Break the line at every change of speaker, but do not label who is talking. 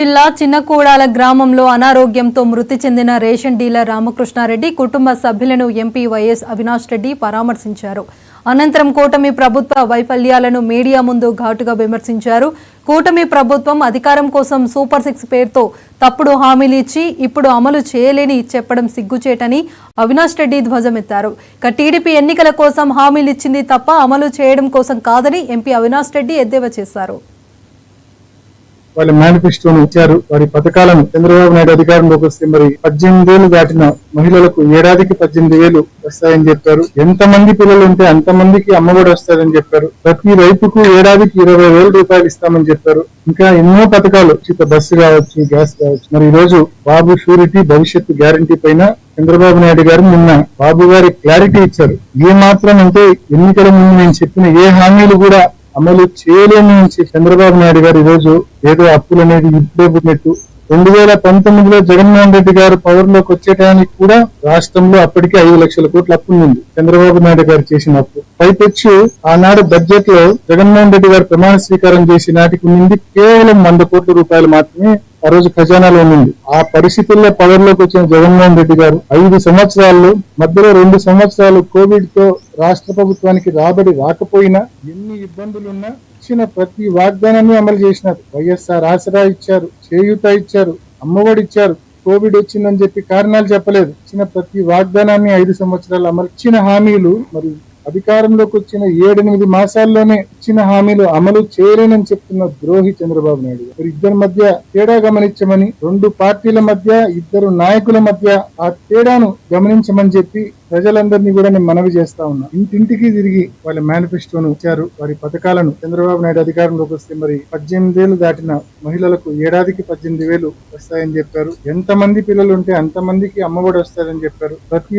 జిల్లా చిన్నకూడాల గ్రామంలో అనారోగ్యంతో మృతి చెందిన రేషన్ డీలర్ రామకృష్ణారెడ్డి కుటుంబ సభ్యులను ఎంపీ వైఎస్ అవినాష్ రెడ్డి పరామర్శించారు. అనంతరం కూటమి ప్రభుత్వ వైఫల్యాలను మీడియా ముందు ఘాటుగా విమర్శించారు. కూటమి ప్రభుత్వం అధికారం కోసం సూపర్ 6 పేరుతో తప్పుడు హామీలు ఇచ్చి ఇప్పుడు అమలు చేయలేని చెప్పడం సిగ్గుచేటని అవినాష్ రెడ్డి ధ్వజమెత్తారు. ఇక టీడీపీ ఎన్నికల కోసం హామీలు ఇచ్చింది తప్ప అమలు చేయడం కోసం కాదని ఎంపీ అవినాష్ రెడ్డి ఎద్దేవా చేశారు.
వాళ్ళ మేనిఫెస్టోను ఇచ్చారు. వారి పథకాలను చంద్రబాబు నాయుడు అధికారంలోకి వస్తే మరి 18 ఏళ్లు దాటిన మహిళలకు ఏడాదికి 18,000 వస్తాయని చెప్పారు. ఎంతమంది పిల్లలు ఉంటే అంతమందికి అమ్మఒడి వస్తారని చెప్పారు. ప్రతి రైతుకు ఏడాదికి 20,000 రూపాయలు ఇస్తామని చెప్పారు. ఇంకా ఎన్నో పథకాలు, ఉచిత బస్సు కావచ్చు, గ్యాస్ కావచ్చు. మరి ఈ రోజు బాబు షూరిటీ భవిష్యత్తు గ్యారంటీ పైన చంద్రబాబు నాయుడు గారు నిన్న బాబు గారి క్లారిటీ ఇచ్చారు. ఏ మాత్రం అంటే ఎన్నికల ముందు నేను చెప్పిన ఏ హామీలు కూడా అమలు చేయలేని నుంచి చంద్రబాబు నాయుడు గారు ఈ రోజు ఏదో అప్పులు అనేది ఇప్పుడే పుట్టినట్టు 2019లో జగన్మోహన్ రెడ్డి గారు పవర్ లోకి వచ్చేటానికి కూడా రాష్ట్రంలో అప్పటికే 5 లక్షల కోట్ల అప్పు ఉంది. చంద్రబాబు నాయుడు గారు చేసిన అప్పు పైపెచ్చు ఆనాడు బడ్జెట్ లో జగన్మోహన్ రెడ్డి గారు ప్రమాణ స్వీకారం చేసి నాటికి ఉంది కేవలం 100 కోట్ల రూపాయలు మాత్రమే ఆ రోజు ఖజానాలో ఉంది. ఆ పరిస్థితుల్లో పవర్ లోకి వచ్చిన జగన్మోహన్ రెడ్డి గారు 5 సంవత్సరాల్లో మధ్యలో 2 సంవత్సరాలు కోవిడ్ తో రాష్ట్ర ప్రభుత్వానికి రాబడి రాకపోయినా ఎన్ని ఇబ్బందులున్నా ఇచ్చిన ప్రతి వాగ్దానాన్ని అమలు చేసినారు. వైఎస్ఆర్ ఆసరా ఇచ్చారు, చేయూత ఇచ్చారు, అమ్మఒడి ఇచ్చారు. కోవిడ్ వచ్చిందని చెప్పి కారణాలు చెప్పలేదు. ఇచ్చిన ప్రతి వాగ్దానాన్ని 5 సంవత్సరాలు అమలు ఇచ్చిన హామీలు మరి అధికారంలోకి వచ్చిన 7-8 మాసాల్లోనే ఇచ్చిన హామీలు అమలు చేయలేనని చెప్తున్న ద్రోహి చంద్రబాబు నాయుడు. మరి ఇద్దరి మధ్య తేడా గమనించమని, 2 పార్టీల మధ్య 2 నాయకుల మధ్య ఆ తేడాను గమనించమని చెప్పి ప్రజలందరినీ కూడా నేను మనవి చేస్తా ఉన్నా. ఇంటింటికి తిరిగి వాళ్ళ మేనిఫెస్టోను ఇచ్చారు. వారి పథకాలను చంద్రబాబు నాయుడు అధికారంలోకి వస్తే మరి 18 ఏళ్లు దాటిన మహిళలకు ఏడాదికి 18,000 వస్తాయని చెప్పారు. ఎంతమంది పిల్లలు ఉంటే అంతమందికి అమ్మఒడి వస్తారని చెప్పారు. ప్రతి